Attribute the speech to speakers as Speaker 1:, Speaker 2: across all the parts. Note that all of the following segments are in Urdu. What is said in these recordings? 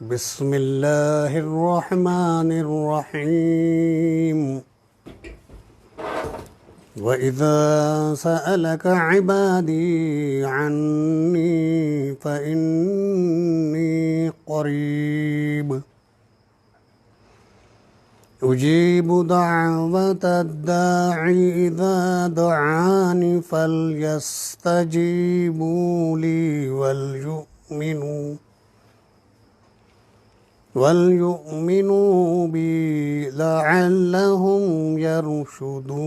Speaker 1: بسم اللہ الرحمن الرحیم وَإِذَا سَأَلَكَ عِبَادِي عَنِّي فَإِنِّي قَرِيبٌ أُجِيبُ دَعْوَةَ الدَّاعِ إِذَا دَعَانِ فَلْيَسْتَجِيبُوا لِي وَلْيُؤْمِنُوا بِي لَعَلَّهُمْ يَرْشُدُونَ۔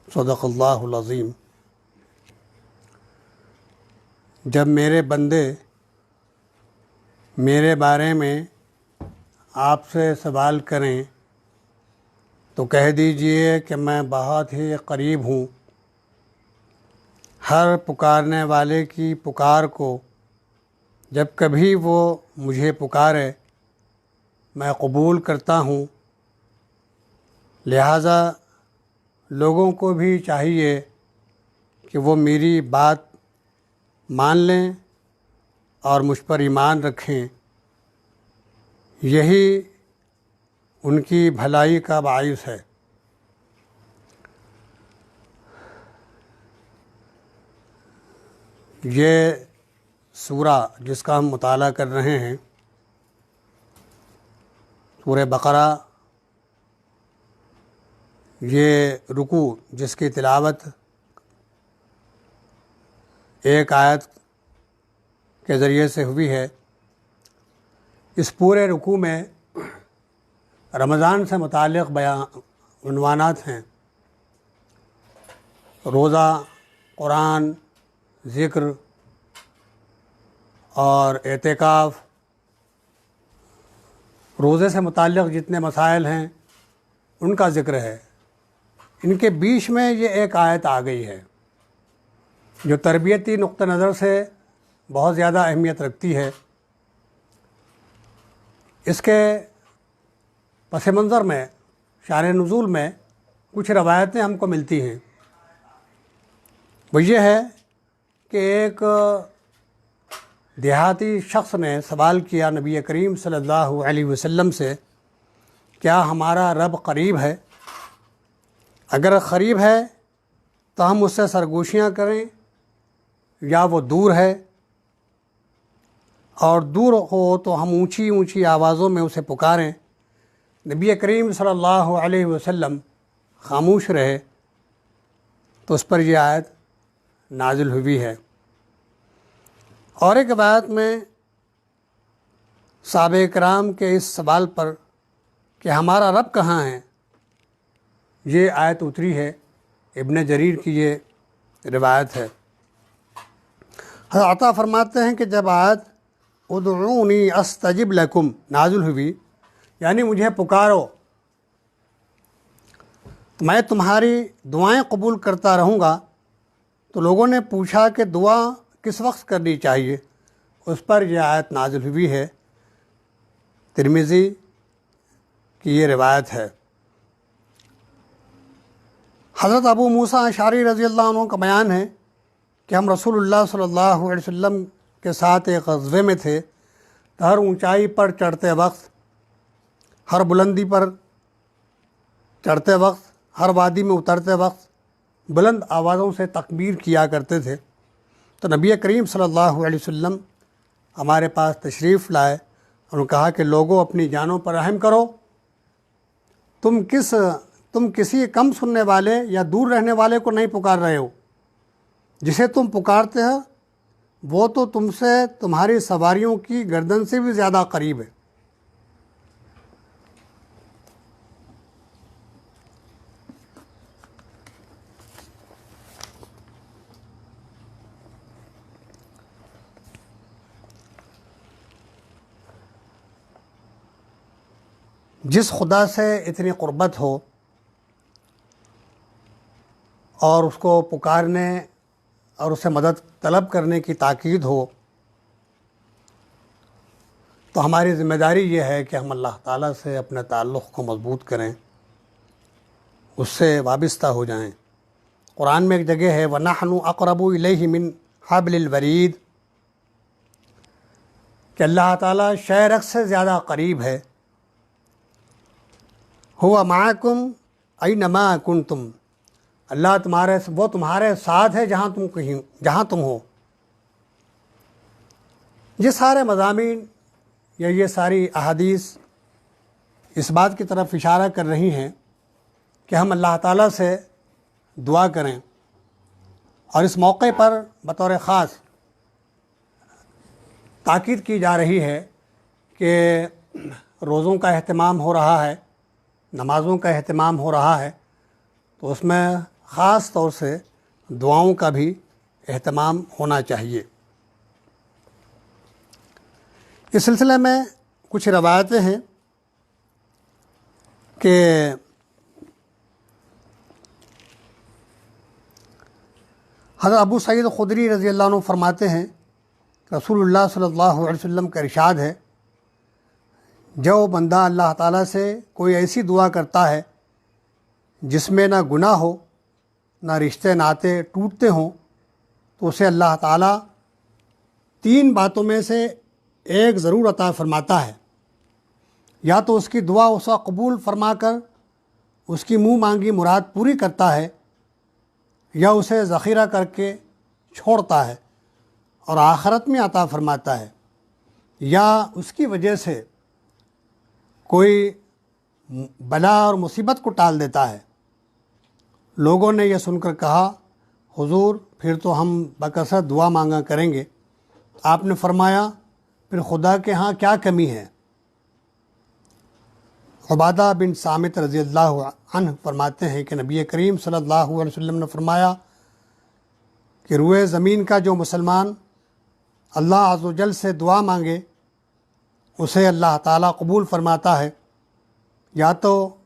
Speaker 1: صدق اللہ العظیم۔ جب میرے بندے میرے بارے میں آپ سے سوال کریں تو کہہ دیجئے کہ میں بہت ہی قریب ہوں، ہر پکارنے والے کی پکار کو جب کبھی وہ مجھے پکارے میں قبول کرتا ہوں، لہٰذا لوگوں کو بھی چاہیے کہ وہ میری بات مان لیں اور مجھ پر ایمان رکھیں، یہی ان کی بھلائی کا باعث ہے۔ یہ سورہ جس کا ہم مطالعہ کر رہے ہیں، سورہ بقرہ، یہ رکوع جس کی تلاوت ایک آیت کے ذریعے سے ہوئی ہے، اس پورے رکوع میں رمضان سے متعلق عنوانات ہیں: روزہ، قرآن، ذکر اور اعتکاف۔ روزے سے متعلق جتنے مسائل ہیں ان کا ذکر ہے۔ ان کے بیچ میں یہ ایک آیت آ گئی ہے جو تربیتی نقطہ نظر سے بہت زیادہ اہمیت رکھتی ہے۔ اس کے پس منظر میں، شان نزول میں کچھ روایتیں ہم کو ملتی ہیں۔ وہ یہ ہے کہ ایک دیہاتی شخص نے سوال کیا نبی کریم صلی اللہ علیہ وسلم سے، کیا ہمارا رب قریب ہے؟ اگر قریب ہے تو ہم اس سے سرگوشیاں کریں یا وہ دور ہے؟ اور دور ہو تو ہم اونچی اونچی آوازوں میں اسے پکاریں۔ نبی کریم صلی اللہ علیہ وسلم خاموش رہے تو اس پر یہ آیت نازل ہوئی ہے۔ اور ایک روایت میں صحابہ کرام کے اس سوال پر کہ ہمارا رب کہاں ہے، یہ آیت اتری ہے۔ ابن جریر کی یہ روایت ہے۔ حضرت عطا فرماتے ہیں کہ جب آیت ادعونی استجب لکم نازل ہوئی، یعنی مجھے پکارو میں تمہاری دعائیں قبول کرتا رہوں گا، تو لوگوں نے پوچھا کہ دعا کس وقت کرنی چاہیے؟ اس پر یہ آیت نازل ہوئی ہے۔ ترمذی کی یہ روایت ہے۔ حضرت ابو موسیٰ اشعری رضی اللہ عنہ کا بیان ہے کہ ہم رسول اللہ صلی اللہ علیہ وسلم کے ساتھ ایک غزوے میں تھے، تو ہر اونچائی پر چڑھتے وقت، ہر بلندی پر چڑھتے وقت، ہر وادی میں اترتے وقت بلند آوازوں سے تکبیر کیا کرتے تھے۔ تو نبی کریم صلی اللہ علیہ وسلم ہمارے پاس تشریف لائے، انہوں نے کہا کہ لوگوں اپنی جانوں پر رحم کرو، تم کسی کم سننے والے یا دور رہنے والے کو نہیں پکار رہے ہو، جسے تم پکارتے ہو وہ تو تم سے تمہاری سواریوں کی گردن سے بھی زیادہ قریب ہے۔ جس خدا سے اتنی قربت ہو اور اس کو پکارنے اور اسے مدد طلب کرنے کی تاکید ہو، تو ہماری ذمہ داری یہ ہے کہ ہم اللہ تعالیٰ سے اپنے تعلق کو مضبوط کریں، اس سے وابستہ ہو جائیں۔ قرآن میں ایک جگہ ہے وَنَحْنُ أَقْرَبُ إِلَيْهِ مِنْ حَبْلِ الْوَرِيدِ، کہ اللہ تعالیٰ شے رخ سے زیادہ قریب ہے. ہوا معکم اینما کنتم، اللہ تمہارے ساتھ ہے جہاں تم ہو. یہ سارے مضامین یا یہ ساری احادیث اس بات کی طرف اشارہ کر رہی ہیں کہ ہم اللہ تعالیٰ سے دعا کریں. اور اس موقع پر بطور خاص تاکید کی جا رہی ہے کہ روزوں کا اہتمام ہو رہا ہے، نمازوں کا اہتمام ہو رہا ہے، تو اس میں خاص طور سے دعاؤں کا بھی اہتمام ہونا چاہیے. اس سلسلے میں کچھ روایتیں ہیں کہ حضرت ابو سعید خدری رضی اللہ عنہ فرماتے ہیں، رسول اللہ صلی اللہ علیہ وسلم کا ارشاد ہے، جو بندہ اللہ تعالیٰ سے کوئی ایسی دعا کرتا ہے جس میں نہ گناہ ہو، نہ رشتے ناطے ٹوٹتے ہوں، تو اسے اللہ تعالیٰ 3 باتوں میں سے ایک ضرور عطا فرماتا ہے. یا تو اس کی دعا اس وقت قبول فرما کر اس کی منہ مانگی مراد پوری کرتا ہے، یا اسے ذخیرہ کر کے چھوڑتا ہے اور آخرت میں عطا فرماتا ہے، یا اس کی وجہ سے کوئی بلا اور مصیبت کو ٹال دیتا ہے. لوگوں نے یہ سن کر کہا، حضور پھر تو ہم بکثرت دعا مانگا کریں گے. آپ نے فرمایا، پھر خدا کے ہاں کیا کمی ہے؟ عبادہ بن صامت رضی اللہ عنہ فرماتے ہیں کہ نبی کریم صلی اللہ علیہ وسلم نے فرمایا کہ روئے زمین کا جو مسلمان اللہ عز و جل سے دعا مانگے اسے اللہ تعالیٰ قبول فرماتا ہے. یا تو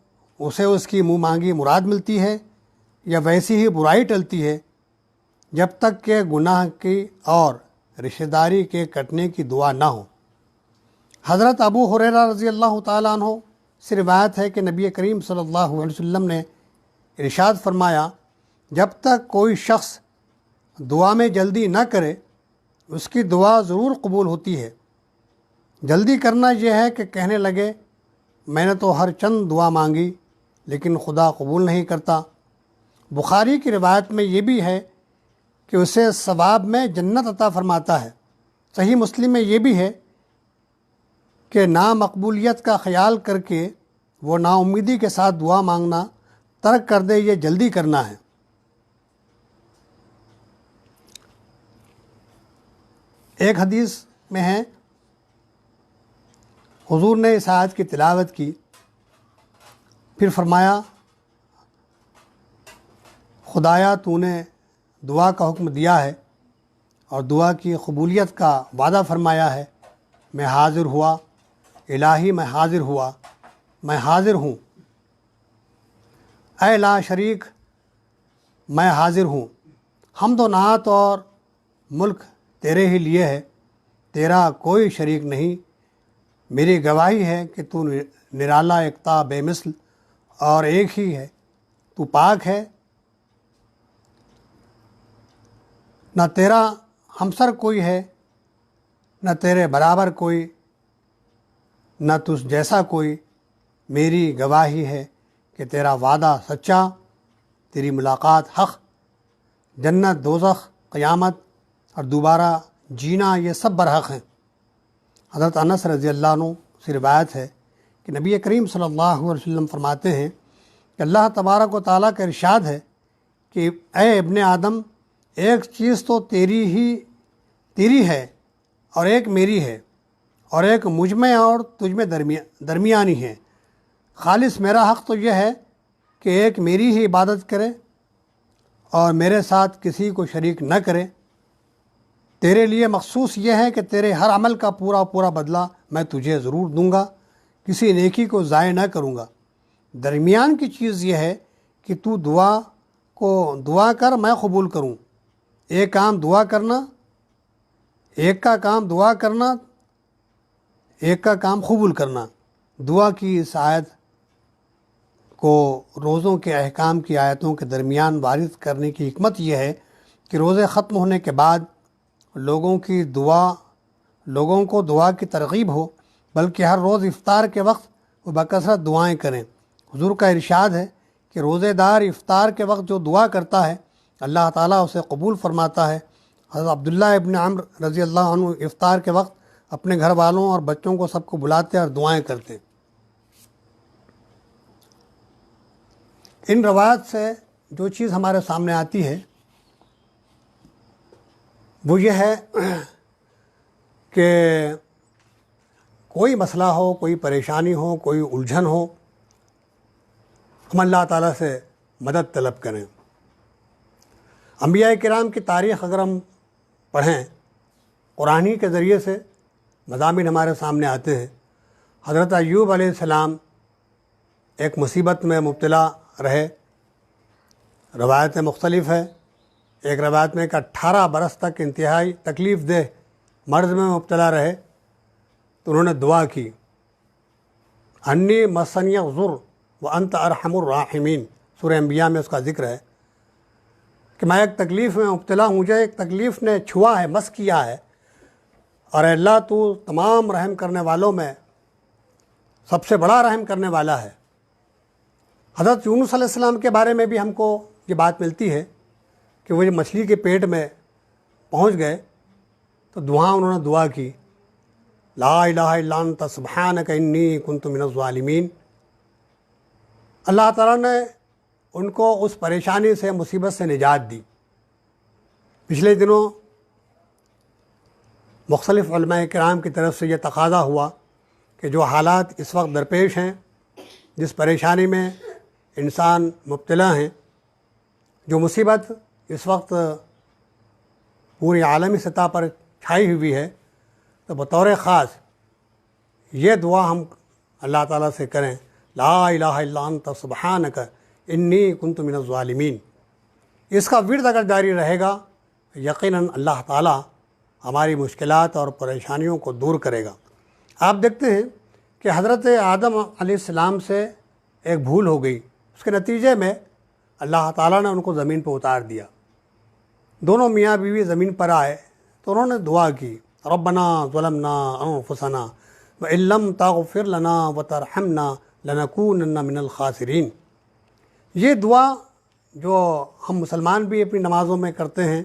Speaker 1: اسے اس کی منہ مانگی مراد ملتی ہے، یا ویسی ہی برائی ٹلتی ہے جب تک کہ گناہ کی اور رشتہ داری کے کٹنے کی دعا نہ ہو. حضرت ابو ہریرہ رضی اللہ تعالیٰ عنہ سے روایت ہے کہ نبی کریم صلی اللہ علیہ وسلم نے ارشاد فرمایا، جب تک کوئی شخص دعا میں جلدی نہ کرے اس کی دعا ضرور قبول ہوتی ہے. جلدی کرنا یہ ہے کہ کہنے لگے میں نے تو ہر چند دعا مانگی لیکن خدا قبول نہیں کرتا. بخاری کی روایت میں یہ بھی ہے کہ اسے ثواب میں جنت عطا فرماتا ہے. صحیح مسلم میں یہ بھی ہے کہ نامقبولیت کا خیال کر کے وہ نا امیدی کے ساتھ دعا مانگنا ترک کر دے، یہ جلدی کرنا ہے. ایک حدیث میں ہے، حضور نے اس آیت کی تلاوت کی، پھر فرمایا، خدایا تو نے دعا کا حکم دیا ہے اور دعا کی قبولیت کا وعدہ فرمایا ہے. میں حاضر ہوا، الہی میں حاضر ہوا، میں حاضر ہوں. اے لا شریک، میں حاضر ہوں. حمد و نعت اور ملک تیرے ہی لیے ہے، تیرا کوئی شریک نہیں. میری گواہی ہے کہ تو نرالا، یکتا، بے مثل اور ایک ہی ہے. تو پاک ہے، نہ تیرا ہمسر کوئی ہے، نہ تیرے برابر کوئی، نہ تجھ جیسا کوئی. میری گواہی ہے کہ تیرا وعدہ سچا، تیری ملاقات حق، جنت، دوزخ، قیامت اور دوبارہ جینا یہ سب برحق ہیں. حضرت انس رضی اللہ عنہ سے روایت ہے کہ نبی کریم صلی اللہ علیہ وسلم فرماتے ہیں کہ اللہ تبارک و تعالیٰ کا ارشاد ہے کہ اے ابن آدم، ایک چیز تو تیری ہے اور ایک میری ہے، اور ایک مجھ میں اور تجھ میں درمیانی ہے. خالص میرا حق تو یہ ہے کہ ایک میری ہی عبادت کرے اور میرے ساتھ کسی کو شریک نہ کرے. تیرے لیے مخصوص یہ ہے کہ تیرے ہر عمل کا پورا بدلہ میں تجھے ضرور دوں گا، کسی نیکی کو ضائع نہ کروں گا. درمیان کی چیز یہ ہے کہ تو دعا کر، میں قبول کروں. ایک کا کام دعا کرنا، ایک کا کام قبول کرنا. دعا کی اس آیت کو روزوں کے احکام کی آیتوں کے درمیان وارد کرنے کی حکمت یہ ہے کہ روزے ختم ہونے کے بعد لوگوں کی دعا لوگوں کو دعا کی ترغیب ہو، بلکہ ہر روز افطار کے وقت وہ بکثرت دعائیں کریں۔ حضور کا ارشاد ہے کہ روزے دار افطار کے وقت جو دعا کرتا ہے اللہ تعالیٰ اسے قبول فرماتا ہے۔ حضرت عبداللہ ابن عمر رضی اللہ عنہ افطار کے وقت اپنے گھر والوں اور بچوں کو سب کو بلاتے اور دعائیں کرتے۔ ان روایت سے جو چیز ہمارے سامنے آتی ہے وہ یہ ہے کہ کوئی مسئلہ ہو، کوئی پریشانی ہو، کوئی الجھن ہو، ہم اللہ تعالیٰ سے مدد طلب کریں۔ انبیاء کرام کی تاریخ اگر ہم پڑھیں، قرآن کے ذریعے سے مضامین ہمارے سامنے آتے ہیں۔ حضرت ایوب علیہ السلام ایک مصیبت میں مبتلا رہے، روایتیں مختلف ہے۔ ایک روایت میں کہ 18 برس تک انتہائی تکلیف دہ مرض میں مبتلا رہے، تو انہوں نے دعا کی، انی مسنی الضر وانت ارحم الراحمین، سورہ انبیاء میں اس کا ذکر ہے کہ میں ایک تکلیف میں مبتلا ہوں، مجھے ایک تکلیف نے چھوا ہے، مس کیا ہے، اور اے اللہ تو تمام رحم کرنے والوں میں سب سے بڑا رحم کرنے والا ہے۔ حضرت یونس علیہ السلام کے بارے میں بھی ہم کو یہ بات ملتی ہے کہ وہ جب مچھلی کے پیٹ میں پہنچ گئے تو انہوں نے دعا کی، لا الہ الا انت سبحانک انی کنت من الظالمین۔ اللہ تعالیٰ نے ان کو اس پریشانی سے، مصیبت سے نجات دی۔ پچھلے دنوں مختلف علماء کرام کی طرف سے یہ تقاضا ہوا کہ جو حالات اس وقت درپیش ہیں، جس پریشانی میں انسان مبتلا ہیں، جو مصیبت اس وقت پوری عالمی سطح پر چھائی ہوئی ہے، تو بطور خاص یہ دعا ہم اللہ تعالیٰ سے کریں، لا الہ الا انت سبحانک انی کنت من الظالمین۔ اس کا ورد اگر جاری رہے گا یقیناً اللہ تعالیٰ ہماری مشکلات اور پریشانیوں کو دور کرے گا۔ آپ دیکھتے ہیں کہ حضرت آدم علیہ السلام سے ایک بھول ہو گئی، اس کے نتیجے میں اللہ تعالیٰ نے ان کو زمین پہ اتار دیا۔ دونوں میاں بیوی زمین پر آئے تو انہوں نے دعا کی، ربنا ظلمنا انفسنا وان لم تغفر لنا وترحمنا لنکونن من الخاسرین۔ یہ دعا جو ہم مسلمان بھی اپنی نمازوں میں کرتے ہیں،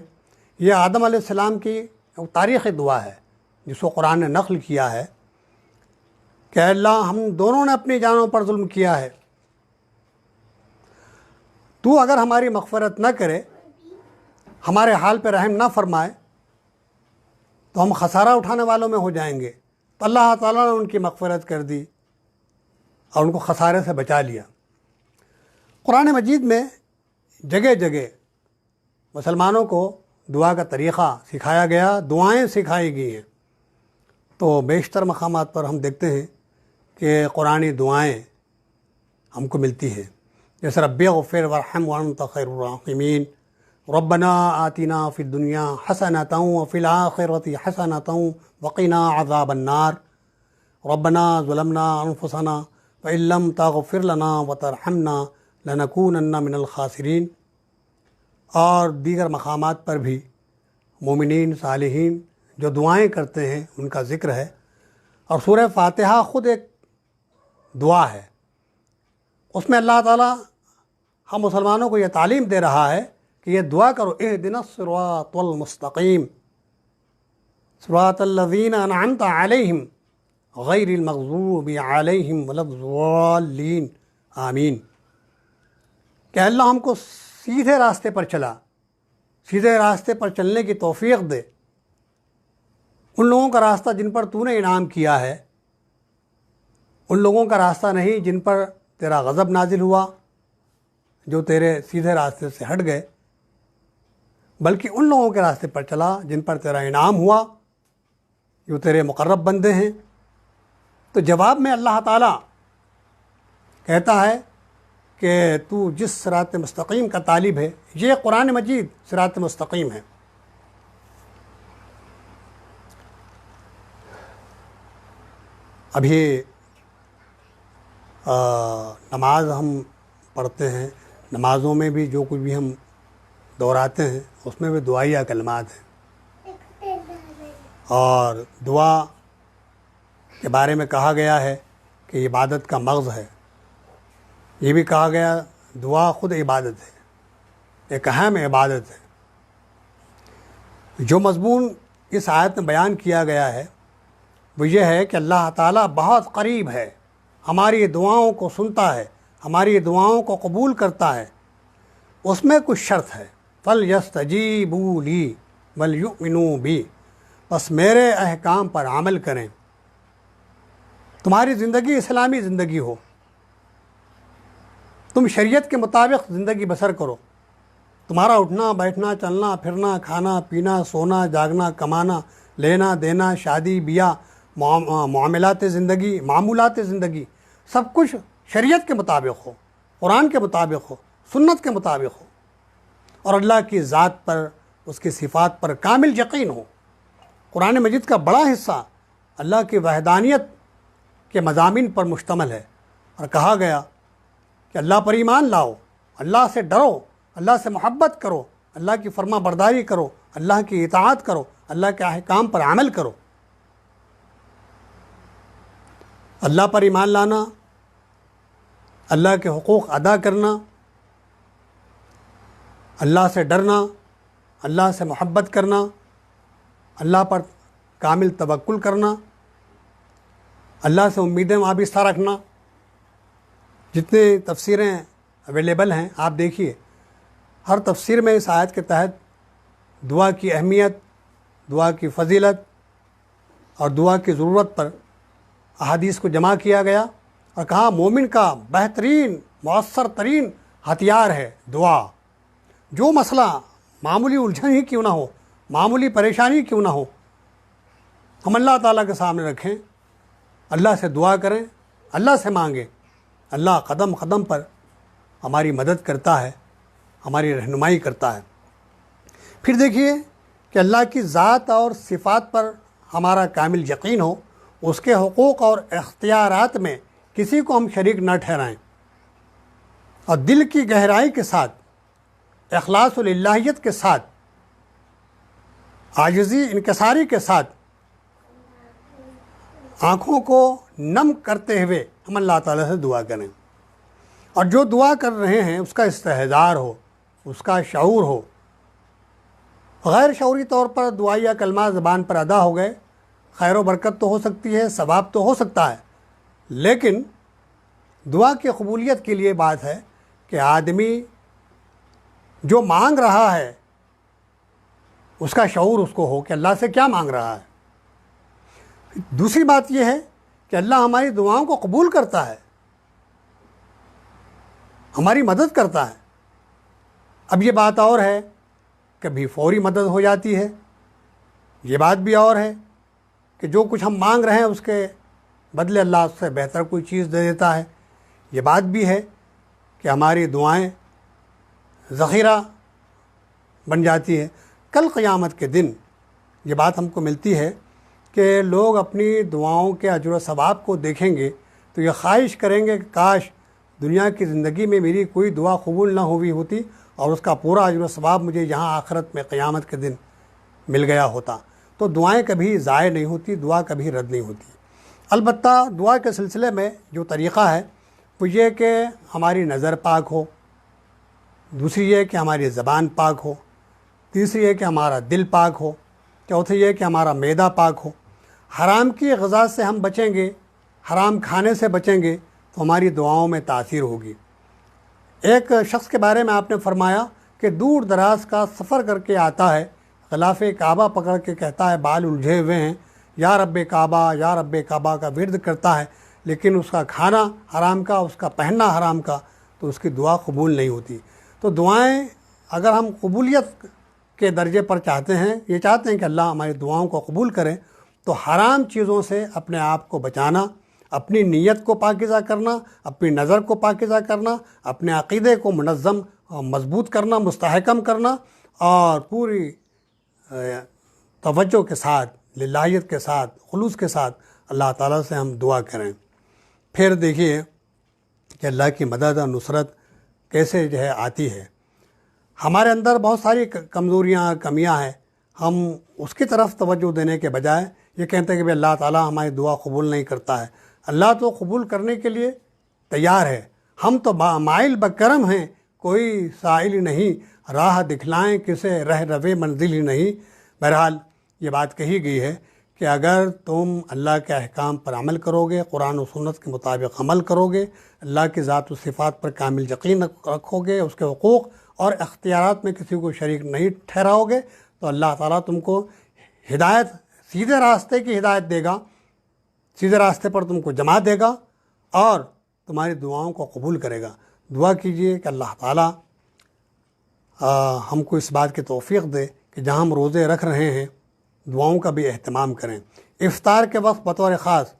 Speaker 1: یہ آدم علیہ السلام کی تاریخی دعا ہے جس کو قرآن نے نقل کیا ہے کہ اے اللہ ہم دونوں نے اپنی جانوں پر ظلم کیا ہے، تو اگر ہماری مغفرت نہ کرے، ہمارے حال پہ رحم نہ فرمائے، تو ہم خسارہ اٹھانے والوں میں ہو جائیں گے۔ تو اللہ تعالیٰ نے ان کی مغفرت کر دی اور ان کو خسارے سے بچا لیا۔ قرآن مجید میں جگہ جگہ مسلمانوں کو دعا کا طریقہ سکھایا گیا، دعائیں سکھائی گئی ہیں۔ تو بیشتر مقامات پر ہم دیکھتے ہیں کہ قرآنی دعائیں ہم کو ملتی ہیں، جیسے رب اغفر وارحم وانت خیر الراحمین، ربنا آتنا فی الدنیا حسنۃ وفی الآخرۃ حسنۃ وقنا عذاب النار، ربنا ظلمنا انفسنا فإن لم تغفر لنا وترحمنا لنکونن من الخاسرین۔ اور دیگر مقامات پر بھی مومنین صالحین جو دعائیں کرتے ہیں ان کا ذکر ہے، اور سورہ فاتحہ خود ایک دعا ہے۔ اس میں اللہ تعالیٰ ہم مسلمانوں کو یہ تعلیم دے رہا ہے کہ یہ دعا کرو، اہدنا الصراط المستقیم صراط الذین انعمت علیہم غیر المغضوب علیہم ولا الضالین آمین۔ کہ اللہ ہم کو سیدھے راستے پر سیدھے راستے پر چلنے کی توفیق دے، ان لوگوں کا راستہ جن پر تو نے انعام کیا ہے، ان لوگوں کا راستہ نہیں جن پر تیرا غضب نازل ہوا، جو تیرے سیدھے راستے سے ہٹ گئے، بلکہ ان لوگوں کے راستے پر چلا جن پر تیرا انعام ہوا، جو تیرے مقرب بندے ہیں۔ تو جواب میں اللہ تعالیٰ کہتا ہے کہ تو جس صراط مستقیم کا طالب ہے، یہ قرآن مجید صراط مستقیم ہے۔ ابھی نماز ہم پڑھتے ہیں، نمازوں میں بھی جو کچھ بھی ہم دہراتے ہیں اس میں بھی دعائیہ کلمات ہیں، اور دعا کے بارے میں کہا گیا ہے کہ عبادت کا مغز ہے. یہ بھی کہا گیا دعا خود عبادت ہے، ایک اہم عبادت ہے. جو مضمون اس آیت میں بیان کیا گیا ہے وہ یہ ہے کہ اللہ تعالیٰ بہت قریب ہے، ہماری دعاؤں کو سنتا ہے، ہماری دعاؤں کو قبول کرتا ہے. اس میں کچھ شرط ہے، فَلْيَسْتَجِيبُوا لِي وَلْيُؤْمِنُوا بِي، بس میرے احکام پر عمل کریں. تمہاری زندگی اسلامی زندگی ہو، تم شریعت کے مطابق زندگی بسر کرو. تمہارا اٹھنا بیٹھنا چلنا پھرنا کھانا پینا سونا جاگنا کمانا لینا دینا شادی بیاہ معاملات زندگی سب کچھ شریعت کے مطابق ہو، قرآن کے مطابق ہو، سنت کے مطابق ہو، اور اللہ کی ذات پر، اس کی صفات پر کامل یقین ہو. قرآن مجید کا بڑا حصہ اللہ کی وحدانیت کے مضامین پر مشتمل ہے، اور کہا گیا کہ اللہ پر ایمان لاؤ، اللہ سے ڈرو، اللہ سے محبت کرو، اللہ کی فرما برداری کرو، اللہ کی اطاعت کرو، اللہ کے احکام پر عمل کرو. اللہ پر ایمان لانا، اللہ کے حقوق ادا کرنا، اللہ سے ڈرنا، اللہ سے محبت کرنا، اللہ پر کامل توکل کرنا، اللہ سے امیدیں وابستہ رکھنا. جتنے تفسیریں اویلیبل ہیں آپ دیکھیے، ہر تفسیر میں اس آیت کے تحت دعا کی اہمیت، دعا کی فضیلت اور دعا کی ضرورت پر احادیث کو جمع کیا گیا، اور کہا مومن کا بہترین مؤثر ترین ہتھیار ہے دعا. جو مسئلہ معمولی الجھن ہی کیوں نہ ہو، معمولی پریشانی کیوں نہ ہو، ہم اللہ تعالیٰ کے سامنے رکھیں، اللہ سے دعا کریں، اللہ سے مانگیں. اللہ قدم قدم پر ہماری مدد کرتا ہے، ہماری رہنمائی کرتا ہے. پھر دیکھیے کہ اللہ کی ذات اور صفات پر ہمارا کامل یقین ہو، اس کے حقوق اور اختیارات میں کسی کو ہم شریک نہ ٹھہرائیں، اور دل کی گہرائی کے ساتھ، اخلاص الہیت کے ساتھ، عاجزی انکساری کے ساتھ، آنکھوں کو نم کرتے ہوئے ہم اللہ تعالیٰ سے دعا کریں. اور جو دعا کر رہے ہیں اس کا استحضار ہو، اس کا شعور ہو. غیر شعوری طور پر دعائیہ کلمات زبان پر ادا ہو گئے، خیر و برکت تو ہو سکتی ہے، ثواب تو ہو سکتا ہے، لیکن دعا کی قبولیت کے لیے بات ہے کہ آدمی جو مانگ رہا ہے اس کا شعور اس کو ہو کہ اللہ سے کیا مانگ رہا ہے. دوسری بات یہ ہے کہ اللہ ہماری دعاؤں کو قبول کرتا ہے، ہماری مدد کرتا ہے. اب یہ بات اور ہے، کبھی فوری مدد ہو جاتی ہے، یہ بات بھی اور ہے کہ جو کچھ ہم مانگ رہے ہیں اس کے بدلے اللہ اس سے بہتر کوئی چیز دے دیتا ہے. یہ بات بھی ہے کہ ہماری دعائیں ذخیرہ بن جاتی ہے. کل قیامت کے دن یہ بات ہم کو ملتی ہے کہ لوگ اپنی دعاؤں کے اجر و ثواب کو دیکھیں گے تو یہ خواہش کریں گے کہ کاش دنیا کی زندگی میں میری کوئی دعا قبول نہ ہوئی ہوتی اور اس کا پورا اجر و ثواب مجھے یہاں آخرت میں قیامت کے دن مل گیا ہوتا. تو دعائیں کبھی ضائع نہیں ہوتی، دعا کبھی رد نہیں ہوتی. البتہ دعا کے سلسلے میں جو طریقہ ہے وہ یہ کہ ہماری نظر پاک ہو، دوسری یہ کہ ہماری زبان پاک ہو، تیسری یہ کہ ہمارا دل پاک ہو، چوتھی یہ کہ ہمارا معدہ پاک ہو. حرام کی غذا سے ہم بچیں گے، حرام کھانے سے بچیں گے تو ہماری دعاؤں میں تاثیر ہوگی. ایک شخص کے بارے میں آپ نے فرمایا کہ دور دراز کا سفر کر کے آتا ہے، غلاف کعبہ پکڑ کے کہتا ہے، بال الجھے ہوئے ہیں، یا رب کعبہ یا رب کعبہ کا ورد کرتا ہے، لیکن اس کا کھانا حرام کا، اس کا پہننا حرام کا، تو اس کی دعا قبول نہیں ہوتی. تو دعائیں اگر ہم قبولیت کے درجے پر چاہتے ہیں، یہ چاہتے ہیں کہ اللہ ہماری دعاؤں کو قبول کرے، تو حرام چیزوں سے اپنے آپ کو بچانا، اپنی نیت کو پاکیزہ کرنا، اپنی نظر کو پاکیزہ کرنا، اپنے عقیدے کو منظم اور مضبوط کرنا، مستحکم کرنا، اور پوری توجہ کے ساتھ، للہیت کے ساتھ، خلوص کے ساتھ اللہ تعالیٰ سے ہم دعا کریں. پھر دیکھیے کہ اللہ کی مدد اور نصرت کیسے آتی ہے. ہمارے اندر بہت ساری کمزوریاں، کمیاں ہیں. ہم اس کی طرف توجہ دینے کے بجائے یہ کہتے ہیں کہ اللہ تعالیٰ ہماری دعا قبول نہیں کرتا ہے۔ اللہ تو قبول کرنے کے لیے تیار ہے، ہم تو مائل بکرم ہیں، کوئی سائل ہی نہیں، راہ دکھلائیں کسے رہ روے منزل ہی نہیں۔ بہرحال یہ بات کہی گئی ہے کہ اگر تم اللہ کے احکام پر عمل کرو گے، قرآن و سنت کے مطابق عمل کرو گے، اللہ کی ذات و صفات پر کامل یقین رکھو گے، اس کے حقوق اور اختیارات میں کسی کو شریک نہیں ٹھہراؤ گے، تو اللہ تعالیٰ تم کو ہدایت، سیدھے راستے کی ہدایت دے گا، سیدھے راستے پر تم کو جما دے گا اور تمہاری دعاؤں کو قبول کرے گا۔ دعا کیجئے کہ اللہ تعالیٰ ہم کو اس بات کی توفیق دے کہ جہاں ہم روزے رکھ رہے ہیں دعاؤں کا بھی اہتمام کریں۔ افطار کے وقت بطور خاص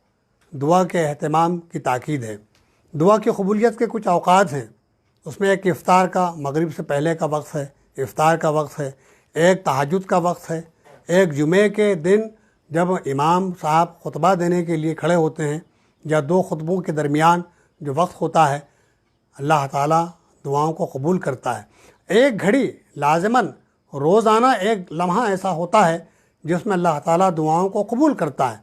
Speaker 1: دعا کے اہتمام کی تاکید ہے۔ دعا کی قبولیت کے کچھ اوقات ہیں، اس میں ایک افطار کا، مغرب سے پہلے کا وقت ہے، افطار کا وقت ہے، ایک تہجد کا وقت ہے، ایک جمعے کے دن جب امام صاحب خطبہ دینے کے لیے کھڑے ہوتے ہیں یا دو خطبوں کے درمیان جو وقت ہوتا ہے، اللہ تعالیٰ دعاؤں کو قبول کرتا ہے۔ ایک گھڑی لازماً روزانہ ایک لمحہ ایسا ہوتا ہے جس میں اللہ تعالیٰ دعاؤں کو قبول کرتا ہے۔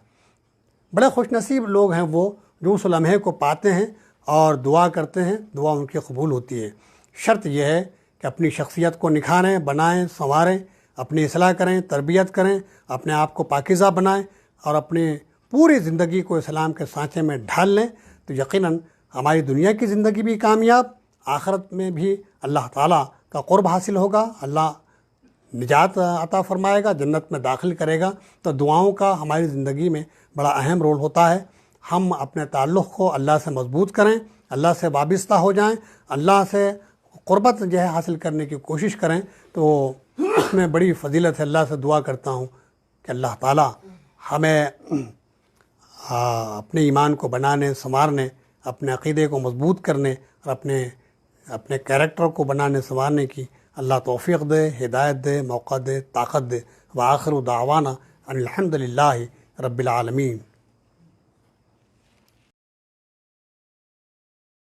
Speaker 1: بڑے خوش نصیب لوگ ہیں وہ جو اس لمحے کو پاتے ہیں اور دعا کرتے ہیں، دعا ان کی قبول ہوتی ہے۔ شرط یہ ہے کہ اپنی شخصیت کو نکھاریں، بنائیں، سنواریں، اپنی اصلاح کریں، تربیت کریں، اپنے آپ کو پاکیزہ بنائیں اور اپنی پوری زندگی کو اسلام کے سانچے میں ڈھال لیں، تو یقیناً ہماری دنیا کی زندگی بھی کامیاب، آخرت میں بھی اللہ تعالیٰ کا قرب حاصل ہوگا، اللہ نجات عطا فرمائے گا، جنت میں داخل کرے گا۔ تو دعاؤں کا ہماری زندگی میں بڑا اہم رول ہوتا ہے۔ ہم اپنے تعلق کو اللہ سے مضبوط کریں، اللہ سے وابستہ ہو جائیں، اللہ سے قربت جو ہے حاصل کرنے کی کوشش کریں، تو اس میں بڑی فضیلت ہے۔ اللہ سے دعا کرتا ہوں کہ اللہ تعالیٰ ہمیں اپنے ایمان کو بنانے، سنوارنے، اپنے عقیدے کو مضبوط کرنے اور اپنے کیریکٹر کو بنانے سنوارنے کی اللہ توفیق دے، ہدایت دے، موقع دے، طاقت دے۔ وآخر دعوانا ان الحمد للہ رب العالمین۔